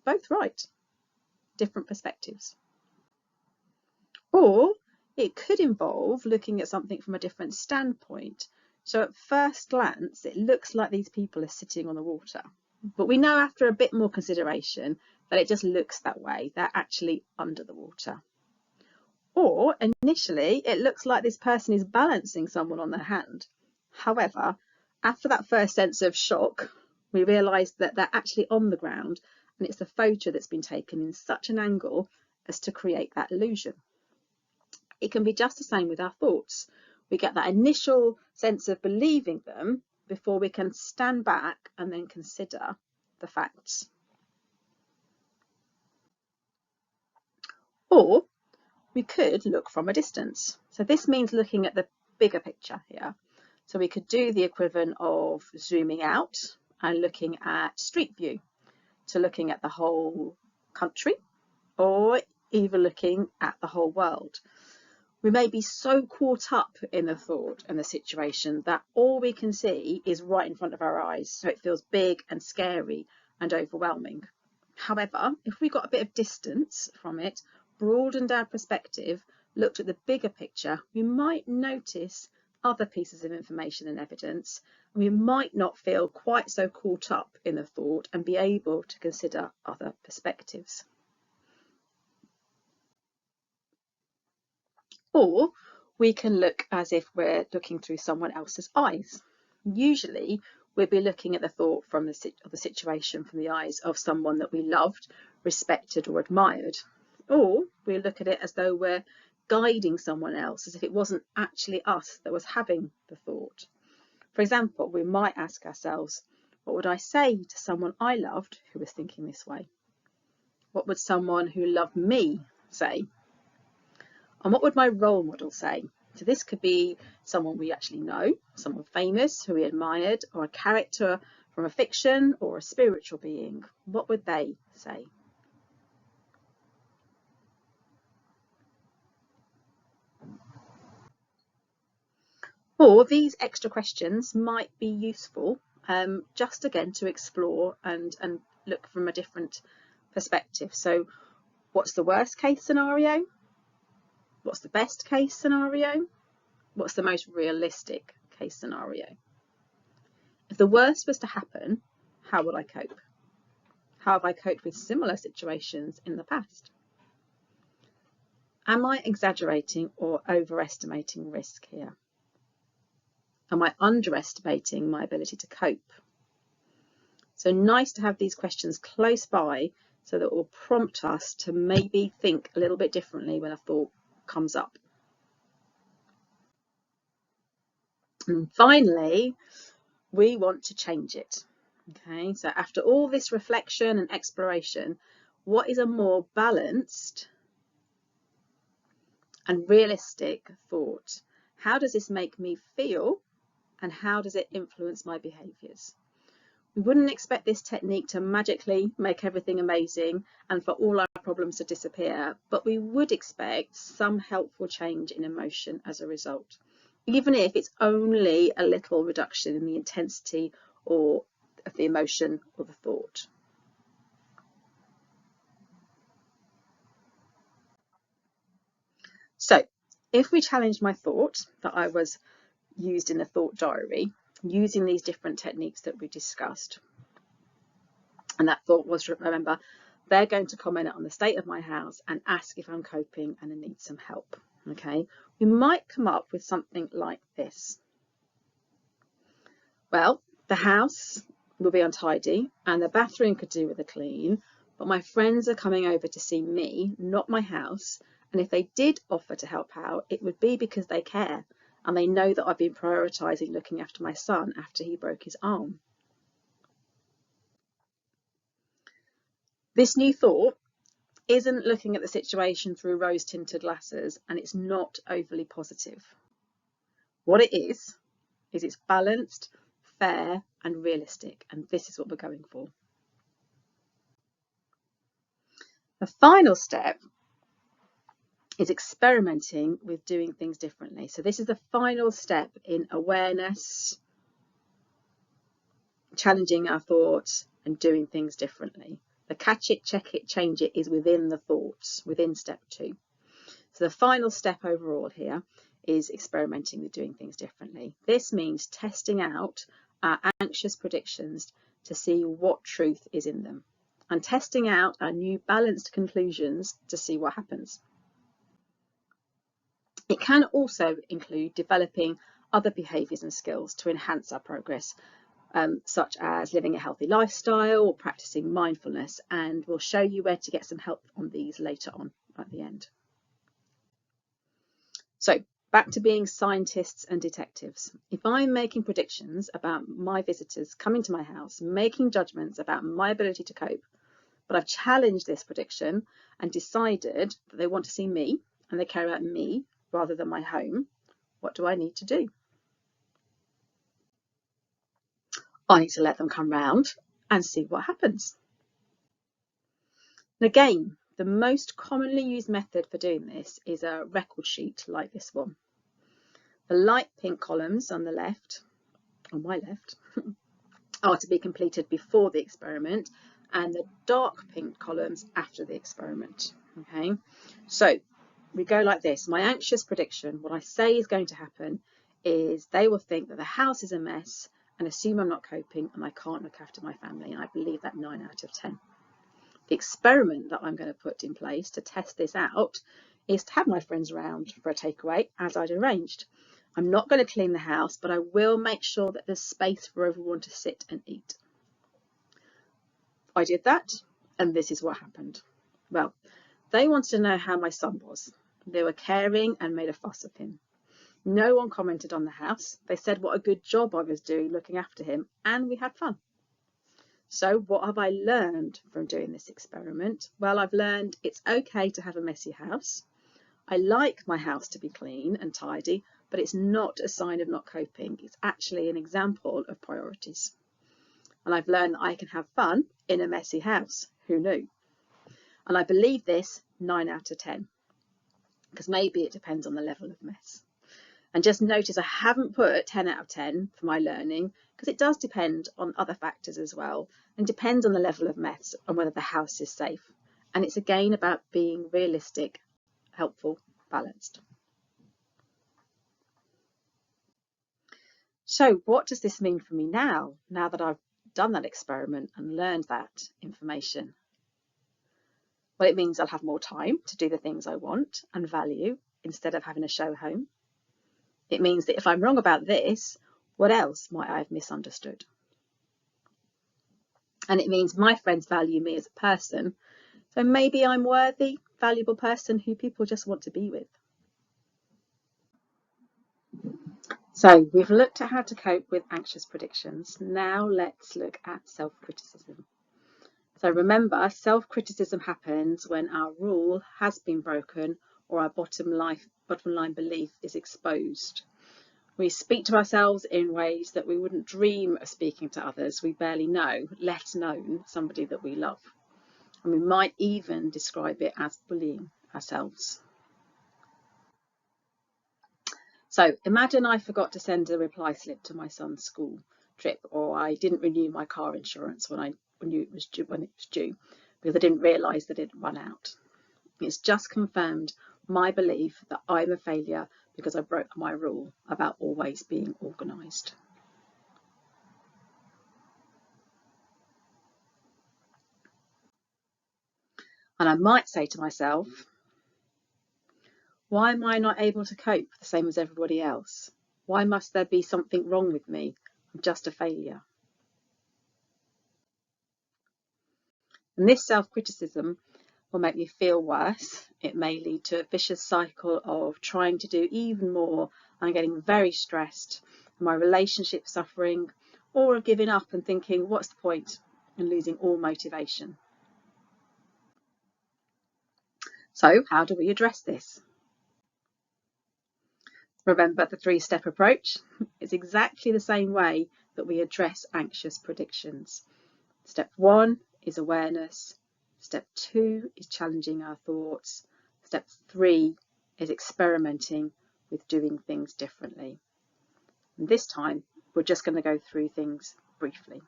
Both right, different perspectives. Or it could involve looking at something from a different standpoint. So at first glance, it looks like these people are sitting on the water. But we know after a bit more consideration that it just looks that way. They're actually under the water. Or initially, it looks like this person is balancing someone on their hand. However, after that first sense of shock, we realise that they're actually on the ground and it's the photo that's been taken in such an angle as to create that illusion. It can be just the same with our thoughts. We get that initial sense of believing them before we can stand back and then consider the facts. Or we could look from a distance. So this means looking at the bigger picture here. So we could do the equivalent of zooming out and looking at street view, to looking at the whole country, or even looking at the whole world. We may be so caught up in the thought and the situation that all we can see is right in front of our eyes, so it feels big and scary and overwhelming. However, if we got a bit of distance from it, broadened our perspective, looked at the bigger picture, we might notice other pieces of information and evidence, and we might not feel quite so caught up in the thought and be able to consider other perspectives. Or we can look as if we're looking through someone else's eyes. Usually we'll be looking at the thought from the situation from the eyes of someone that we loved, respected or admired. Or we look at it as though we're guiding someone else, as if it wasn't actually us that was having the thought. For example, we might ask ourselves, what would I say to someone I loved who was thinking this way? What would someone who loved me say? And what would my role model say? So this could be someone we actually know, someone famous who we admired, or a character from a fiction or a spiritual being. What would they say? Or these extra questions might be useful just again to explore and look from a different perspective. So what's the worst case scenario? What's the best case scenario? What's the most realistic case scenario? If the worst was to happen, how would I cope? How have I coped with similar situations in the past? Am I exaggerating or overestimating risk here? Am I underestimating my ability to cope? So nice to have these questions close by so that it will prompt us to maybe think a little bit differently when a thought comes up. And finally, we want to change it. Okay, so after all this reflection and exploration, what is a more balanced and realistic thought? How does this make me feel, and how does it influence my behaviours? We wouldn't expect this technique to magically make everything amazing and for all our problems to disappear, but we would expect some helpful change in emotion as a result, even if it's only a little reduction in the intensity or of the emotion or the thought. So if we challenged my thought that I was used in the thought diary, using these different techniques that we discussed, and that thought was, remember, they're going to comment on the state of my house and ask if I'm coping and I need some help. Okay, we might come up with something like this. Well, the house will be untidy and the bathroom could do with a clean, but my friends are coming over to see me, not my house, and if they did offer to help out, it would be because they care and they know that I've been prioritising looking after my son after he broke his arm. This new thought isn't looking at the situation through rose-tinted glasses, and it's not overly positive. What it is it's balanced, fair and realistic, and this is what we're going for. The final step is experimenting with doing things differently. So this is the final step in awareness, challenging our thoughts and doing things differently. The catch it, check it, change it is within the thoughts, within step 2. So the final step overall here is experimenting with doing things differently. This means testing out our anxious predictions to see what truth is in them, and testing out our new balanced conclusions to see what happens. It can also include developing other behaviours and skills to enhance our progress, such as living a healthy lifestyle or practicing mindfulness, and we'll show you where to get some help on these later on at the end. So back to being scientists and detectives. If I'm making predictions about my visitors coming to my house, making judgments about my ability to cope, but I've challenged this prediction and decided that they want to see me and they care about me rather than my home, what do I need to do? I need to let them come round and see what happens. And again, the most commonly used method for doing this is a record sheet like this one. The light pink columns on the left, on my left, are to be completed before the experiment, and the dark pink columns after the experiment. Okay, so we go like this. My anxious prediction, what I say is going to happen, is they will think that the house is a mess and assume I'm not coping and I can't look after my family, and I believe that 9 out of 10. The experiment that I'm going to put in place to test this out is to have my friends around for a takeaway as I'd arranged. I'm not going to clean the house, but I will make sure that there's space for everyone to sit and eat. I did that, and this is what happened. Well, they wanted to know how my son was. They were caring and made a fuss of him. No one commented on the house. They said what a good job I was doing looking after him, and we had fun. So what have I learned from doing this experiment? Well, I've learned it's okay to have a messy house. I like my house to be clean and tidy, but it's not a sign of not coping. It's actually an example of priorities. And I've learned that I can have fun in a messy house. Who knew? And I believe this 9 out of 10, because maybe it depends on the level of mess. And just notice I haven't put 10 out of 10 for my learning, because it does depend on other factors as well, and depends on the level of mess and whether the house is safe. And it's again about being realistic, helpful, balanced. So what does this mean for me now that I've done that experiment and learned that information? Well, it means I'll have more time to do the things I want and value instead of having a show home. It means that if I'm wrong about this, what else might I have misunderstood? And it means my friends value me as a person, so maybe I'm worthy, valuable person who people just want to be with. So we've looked at how to cope with anxious predictions. Now let's look at self-criticism. So remember, self-criticism happens when our rule has been broken or our bottom line belief is exposed. We speak to ourselves in ways that we wouldn't dream of speaking to others we barely know, let alone somebody that we love. And we might even describe it as bullying ourselves. So imagine I forgot to send a reply slip to my son's school trip, or I didn't renew my car insurance when it was due because I didn't realise that it had run out. It's just confirmed my belief that I'm a failure because I broke my rule about always being organised. And I might say to myself, why am I not able to cope the same as everybody else? Why must there be something wrong with me? I'm just a failure. And this self-criticism will make me feel worse. It may lead to a vicious cycle of trying to do even more and getting very stressed, and my relationship suffering, or giving up and thinking, what's the point, and losing all motivation. So how do we address this? Remember the 3-step approach? It's exactly the same way that we address anxious predictions. Step 1 is awareness. Step 2 is challenging our thoughts. Step 3 is experimenting with doing things differently. And this time, we're just going to go through things briefly.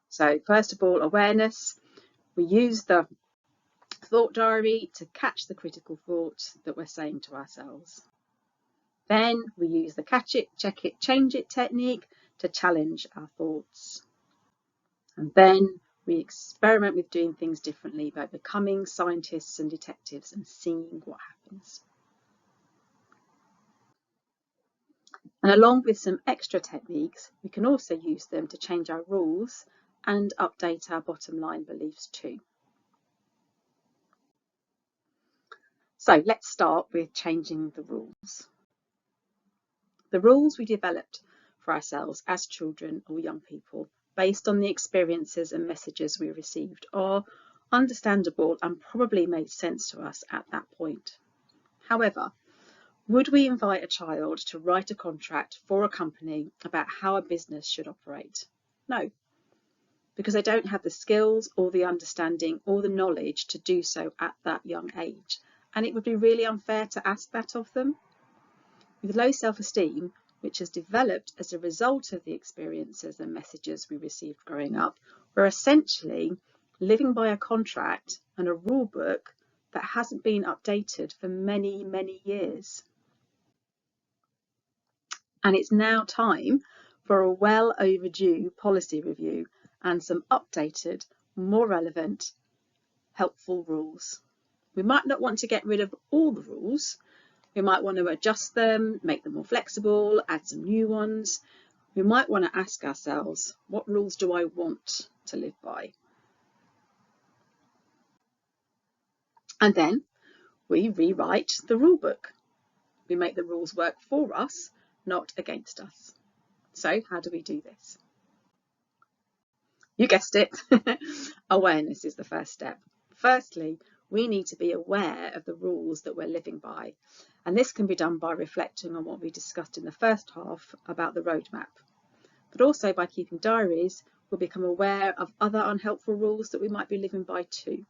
So first of all, awareness. We use the thought diary to catch the critical thoughts that we're saying to ourselves. Then we use the catch it, check it, change it technique to challenge our thoughts. And then we experiment with doing things differently by becoming scientists and detectives and seeing what happens. And along with some extra techniques, we can also use them to change our rules and update our bottom line beliefs too. So let's start with changing the rules. The rules we developed for ourselves as children or young people based on the experiences and messages we received are understandable and probably made sense to us at that point. However, would we invite a child to write a contract for a company about how a business should operate? No, because they don't have the skills or the understanding or the knowledge to do so at that young age. And it would be really unfair to ask that of them. With low self-esteem, which has developed as a result of the experiences and messages we received growing up, we're essentially living by a contract and a rule book that hasn't been updated for many, many years. And it's now time for a well overdue policy review and some updated, more relevant, helpful rules. We might not want to get rid of all the rules. We might want to adjust them, make them more flexible, add some new ones. We might want to ask ourselves, what rules do I want to live by? And then we rewrite the rule book. We make the rules work for us, not against us. So how do we do this? You guessed it. Awareness is the first step. Firstly, we need to be aware of the rules that we're living by. And this can be done by reflecting on what we discussed in the first half about the roadmap. But also by keeping diaries, we'll become aware of other unhelpful rules that we might be living by too.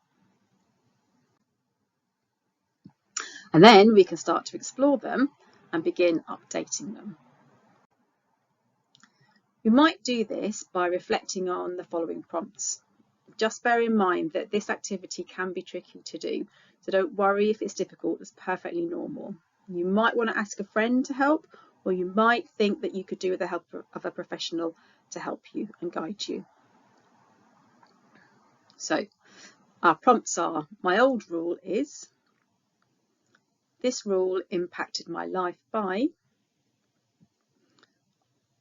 And then we can start to explore them and begin updating them. We might do this by reflecting on the following prompts. Just bear in mind that this activity can be tricky to do, so don't worry if it's difficult, it's perfectly normal. You might want to ask a friend to help, or you might think that you could do with the help of a professional to help you and guide you. So our prompts are, my old rule is, this rule impacted my life by,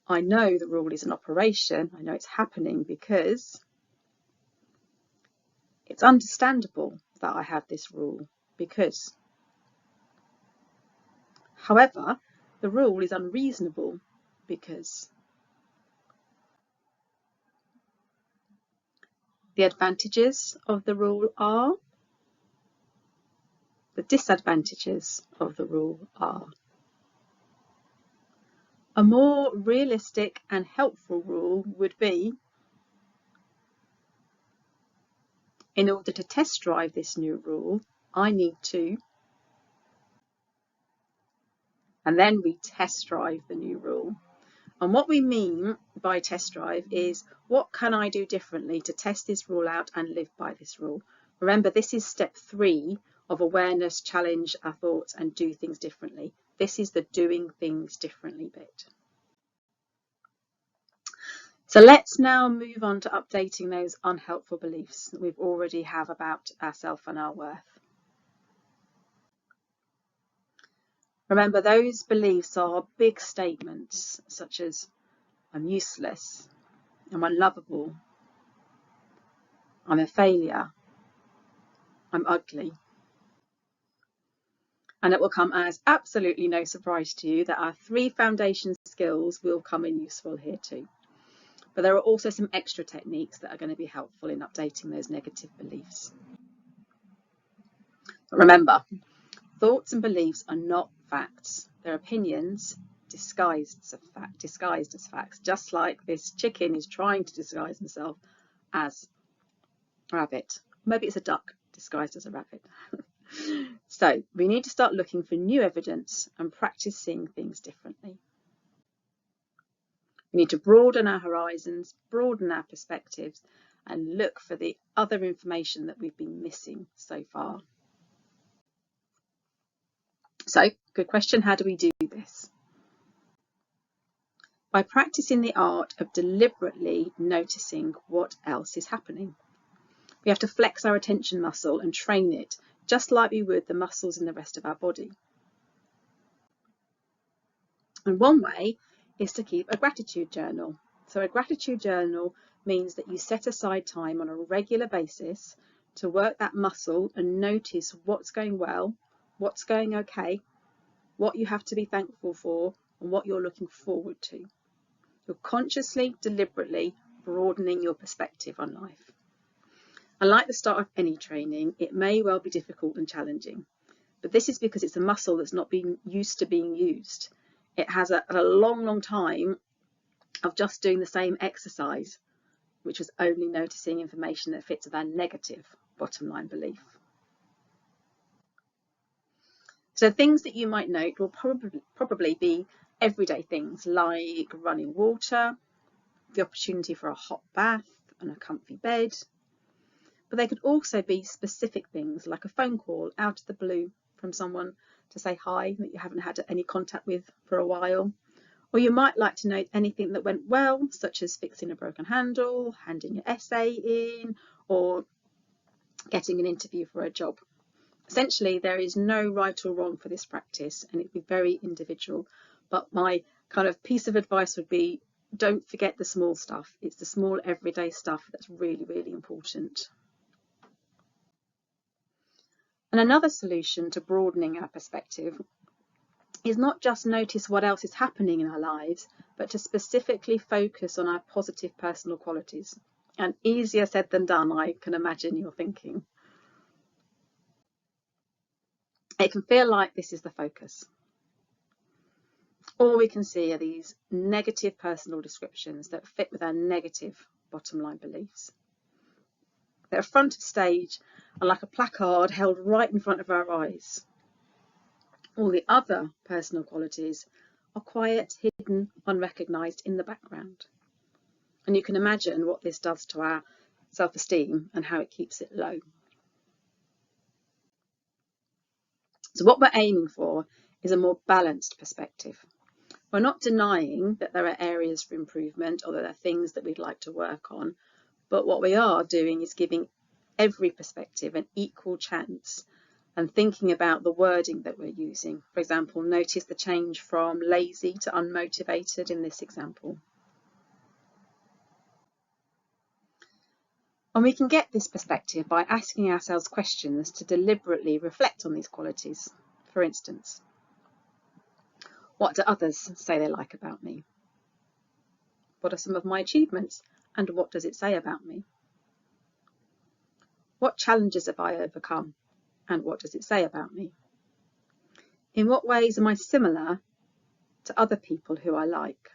I know the rule is in operation, I know it's happening because, it's understandable that I have this rule because. However, the rule is unreasonable because. The advantages of the rule are. The disadvantages of the rule are. A more realistic and helpful rule would be, in order to test drive this new rule, I need to, and then we test drive the new rule. And what we mean by test drive is, what can I do differently to test this rule out and live by this rule? Remember, this is step 3 of awareness, challenge our thoughts and do things differently. This is the doing things differently bit. So let's now move on to updating those unhelpful beliefs that we already have about ourselves and our worth. Remember, those beliefs are big statements such as, I'm useless, I'm unlovable, I'm a failure, I'm ugly. And it will come as absolutely no surprise to you that our 3 foundation skills will come in useful here too. But there are also some extra techniques that are going to be helpful in updating those negative beliefs. But remember, thoughts and beliefs are not facts. They're opinions disguised as facts, just like this chicken is trying to disguise himself as a rabbit. Maybe it's a duck disguised as a rabbit. So we need to start looking for new evidence and practice seeing things differently. We need to broaden our horizons, broaden our perspectives, and look for the other information that we've been missing so far. So, good question, how do we do this? By practicing the art of deliberately noticing what else is happening. We have to flex our attention muscle and train it, just like we would the muscles in the rest of our body. And one way is to keep a gratitude journal. So a gratitude journal means that you set aside time on a regular basis to work that muscle and notice what's going well, what's going okay, what you have to be thankful for, and what you're looking forward to. You're consciously, deliberately broadening your perspective on life. And like the start of any training, it may well be difficult and challenging, but this is because it's a muscle that's not been used to being used. It has a long time of just doing the same exercise, which was only noticing information that fits with our negative bottom line belief. So things that you might note will probably be everyday things like running water, the opportunity for a hot bath and a comfy bed. But they could also be specific things like a phone call out of the blue from someone to say hi that you haven't had any contact with for a while. Or you might like to note anything that went well, such as fixing a broken handle, handing your essay in, or getting an interview for a job. Essentially, there is no right or wrong for this practice, and it'd be very individual. But my kind of piece of advice would be, don't forget the small stuff. It's the small everyday stuff that's really, really important. And another solution to broadening our perspective is not just notice what else is happening in our lives, but to specifically focus on our positive personal qualities. And easier said than done, I can imagine you're thinking. It can feel like this is the focus. All we can see are these negative personal descriptions that fit with our negative bottom line beliefs. They're front of stage and like a placard held right in front of our eyes. All the other personal qualities are quiet, hidden, unrecognised in the background. And you can imagine what this does to our self-esteem and how it keeps it low. So what we're aiming for is a more balanced perspective. We're not denying that there are areas for improvement or that there are things that we'd like to work on, but what we are doing is giving every perspective an equal chance and thinking about the wording that we're using. For example, notice the change from lazy to unmotivated in this example. And we can get this perspective by asking ourselves questions to deliberately reflect on these qualities. For instance, what do others say they like about me? What are some of my achievements, and what does it say about me? What challenges have I overcome, and what does it say about me? In what ways am I similar to other people who I like?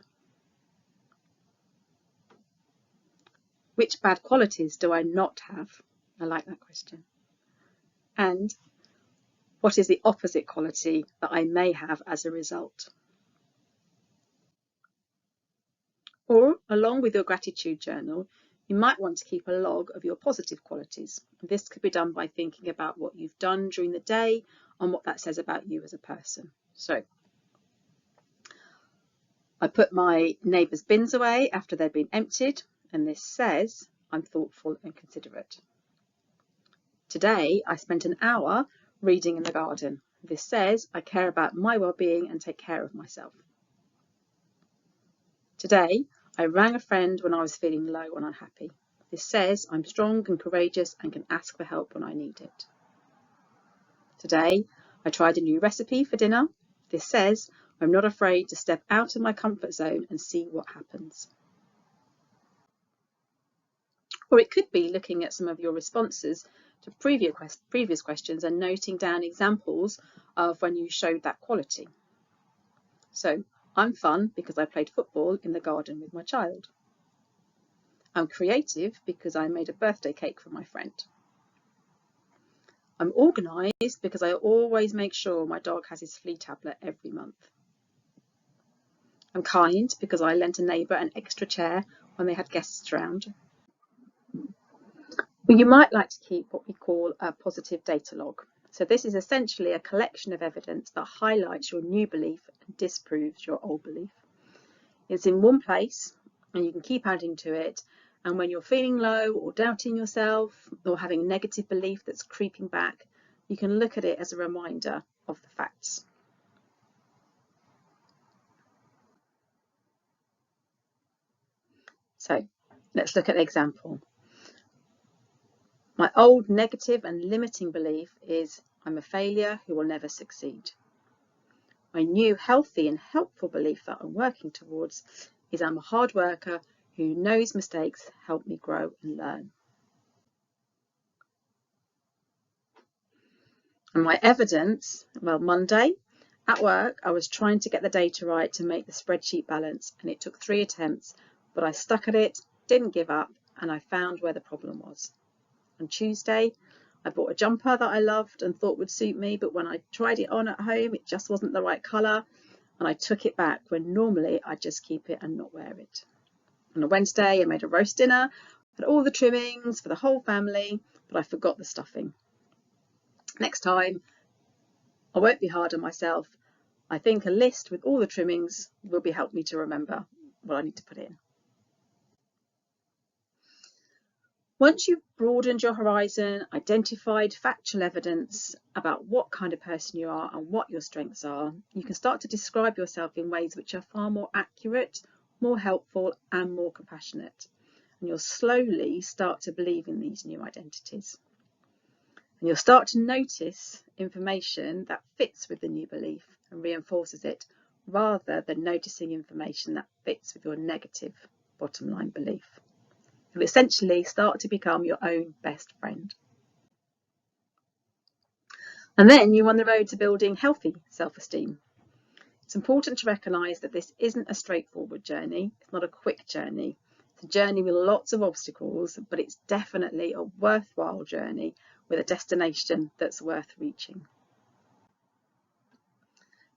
Which bad qualities do I not have? I like that question. And what is the opposite quality that I may have as a result? Or, along with your gratitude journal, you might want to keep a log of your positive qualities. This could be done by thinking about what you've done during the day and what that says about you as a person. So, I put my neighbour's bins away after they've been emptied, and this says I'm thoughtful and considerate. Today, I spent an hour reading in the garden. This says I care about my well-being and take care of myself. Today, I rang a friend when I was feeling low and unhappy. This says I'm strong and courageous and can ask for help when I need it. Today, I tried a new recipe for dinner. This says I'm not afraid to step out of my comfort zone and see what happens. Or it could be looking at some of your responses to previous questions and noting down examples of when you showed that quality. So, I'm fun because I played football in the garden with my child. I'm creative because I made a birthday cake for my friend. I'm organised because I always make sure my dog has his flea tablet every month. I'm kind because I lent a neighbour an extra chair when they had guests round. Well, you might like to keep what we call a positive data log. So this is essentially a collection of evidence that highlights your new belief and disproves your old belief. It's in one place and you can keep adding to it. And when you're feeling low or doubting yourself or having a negative belief that's creeping back, you can look at it as a reminder of the facts. So let's look at the example. My old negative and limiting belief is I'm a failure who will never succeed. My new healthy and helpful belief that I'm working towards is I'm a hard worker who knows mistakes help me grow and learn. And my evidence, well, Monday at work, I was trying to get the data right to make the spreadsheet balance, and it took 3 attempts, but I stuck at it, didn't give up, and I found where the problem was. On Tuesday, I bought a jumper that I loved and thought would suit me, but when I tried it on at home, it just wasn't the right colour, and I took it back when normally I just keep it and not wear it. On a Wednesday, I made a roast dinner, had all the trimmings for the whole family, but I forgot the stuffing. Next time, I won't be hard on myself. I think a list with all the trimmings will help me to remember what I need to put in. Once you've broadened your horizon, identified factual evidence about what kind of person you are and what your strengths are, you can start to describe yourself in ways which are far more accurate, more helpful, and more compassionate. And you'll slowly start to believe in these new identities. And you'll start to notice information that fits with the new belief and reinforces it, rather than noticing information that fits with your negative bottom line belief. You'll essentially start to become your own best friend. And then you're on the road to building healthy self-esteem. It's important to recognise that this isn't a straightforward journey. It's not a quick journey. It's a journey with lots of obstacles, but it's definitely a worthwhile journey with a destination that's worth reaching.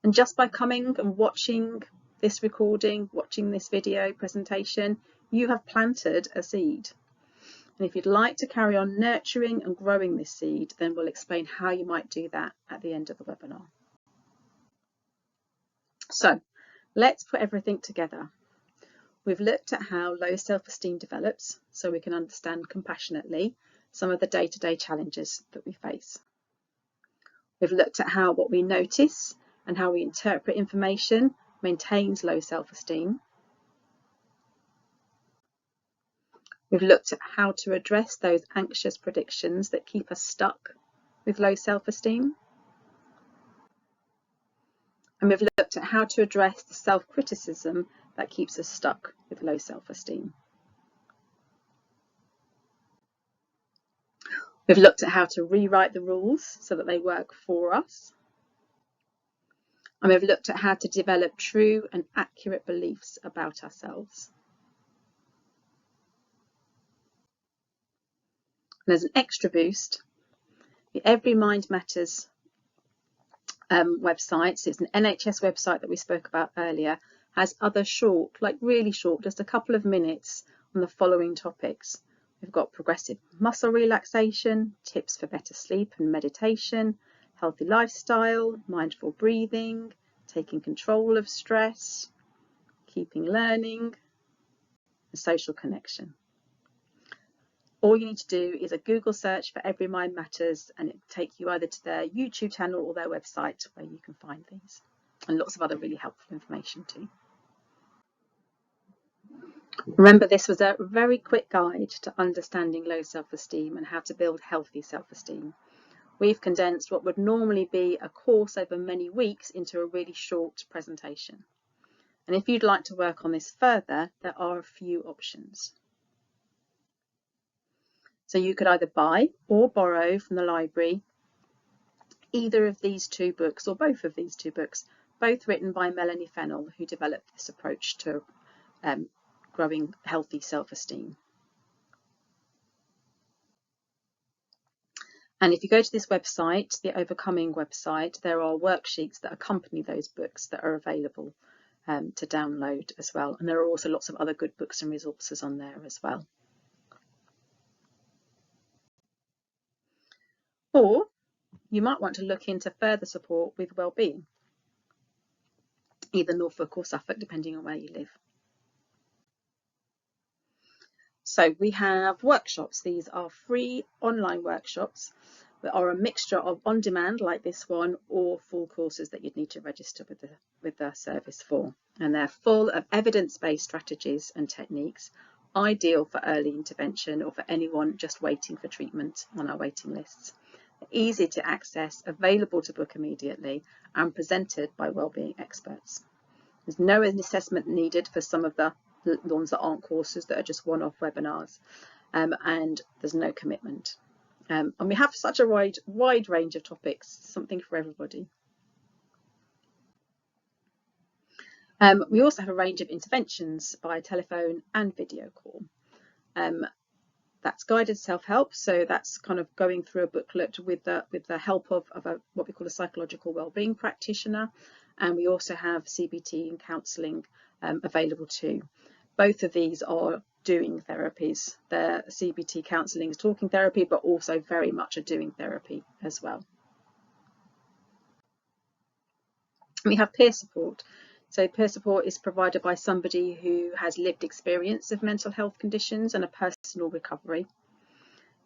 And just by coming and watching this recording, watching this video presentation, you have planted a seed. And if you'd like to carry on nurturing and growing this seed, then we'll explain how you might do that at the end of the webinar. So let's put everything together. We've looked at how low self-esteem develops so we can understand compassionately some of the day-to-day challenges that we face. We've looked at how what we notice and how we interpret information maintains low self-esteem. We've looked at how to address those anxious predictions that keep us stuck with low self-esteem. And we've looked at how to address the self-criticism that keeps us stuck with low self-esteem. We've looked at how to rewrite the rules so that they work for us. And we've looked at how to develop true and accurate beliefs about ourselves. And as an extra boost, the Every Mind Matters website, so it's an NHS website that we spoke about earlier, has other short, like really short, just a couple of minutes on the following topics. We've got progressive muscle relaxation, tips for better sleep and meditation, healthy lifestyle, mindful breathing, taking control of stress, keeping learning, and social connection. All you need to do is a Google search for Every Mind Matters, and it'll take you either to their YouTube channel or their website where you can find these, and lots of other really helpful information too. Remember, this was a very quick guide to understanding low self-esteem and how to build healthy self-esteem. We've condensed what would normally be a course over many weeks into a really short presentation. And if you'd like to work on this further, there are a few options. So you could either buy or borrow from the library either of these two books or both of these two books, both written by Melanie Fennell, who developed this approach to growing healthy self-esteem. And if you go to this website, the Overcoming website, there are worksheets that accompany those books that are available to download as well. And there are also lots of other good books and resources on there as well. Or you might want to look into further support with wellbeing, either Norfolk or Suffolk, depending on where you live. So we have workshops. These are free online workshops that are a mixture of on-demand, like this one, or full courses that you'd need to register with the service for. And they're full of evidence-based strategies and techniques, ideal for early intervention or for anyone just waiting for treatment on our waiting lists. Easy to access, available to book immediately, and presented by wellbeing experts. There's no assessment needed for some of the ones that aren't courses, that are just one-off webinars, and there's no commitment. And we have such a wide range of topics, something for everybody. We also have a range of interventions by telephone and video call. That's guided self-help, so that's kind of going through a booklet with the help of what we call a psychological wellbeing practitioner, and we also have CBT and counselling available too. Both of these are doing therapies. The CBT counselling is talking therapy, but also very much a doing therapy as well. We have peer support. So peer support is provided by somebody who has lived experience of mental health conditions and a personal recovery.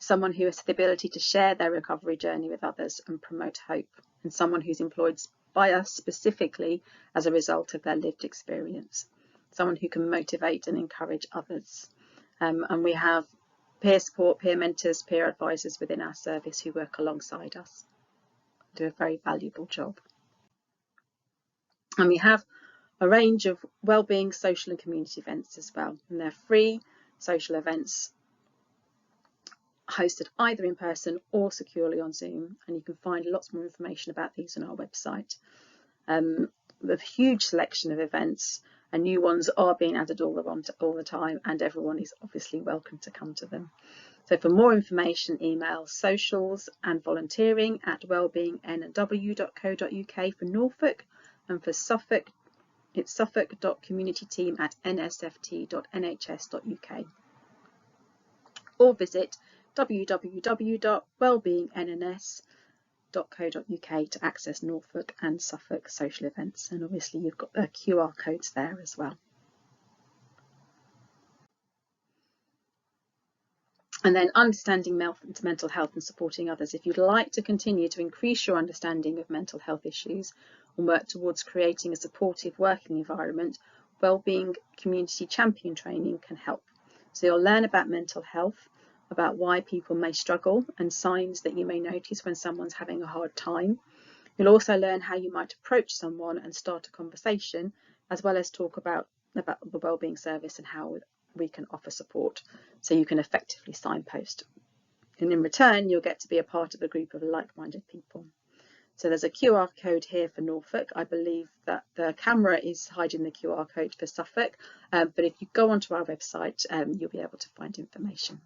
Someone who has the ability to share their recovery journey with others and promote hope, and someone who's employed by us specifically as a result of their lived experience. Someone who can motivate and encourage others. And we have peer support, peer mentors, peer advisors within our service who work alongside us, do a very valuable job. And we have a range of wellbeing, social and community events as well, and they're free social events hosted either in person or securely on Zoom, and you can find lots more information about these on our website. A huge selection of events, and new ones are being added all the time, and everyone is obviously welcome to come to them. So for more information, email socials and volunteering at wellbeingnw.co.uk for Norfolk, and for Suffolk it's suffolk.communityteam@nsft.nhs.uk, or visit www.wellbeingnns.co.uk to access Norfolk and Suffolk social events, and obviously you've got the QR codes there as well. And then understanding mental health and supporting others. If you'd like to continue to increase your understanding of mental health issues and work towards creating a supportive working environment, Wellbeing Community Champion training can help. So you'll learn about mental health, about why people may struggle and signs that you may notice when someone's having a hard time. You'll also learn how you might approach someone and start a conversation, as well as talk about the wellbeing service and how we can offer support, so you can effectively signpost. And in return, you'll get to be a part of a group of like-minded people. So there's a QR code here for Norfolk. I believe that the camera is hiding the QR code for Suffolk, but if you go onto our website, you'll be able to find information.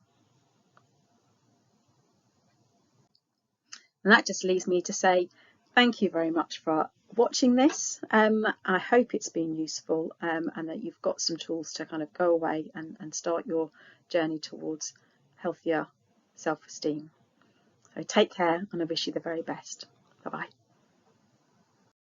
And that just leaves me to say thank you very much for watching this. I hope it's been useful, and that you've got some tools to kind of go away and start your journey towards healthier self-esteem. So take care, and I wish you the very best. Bye-bye.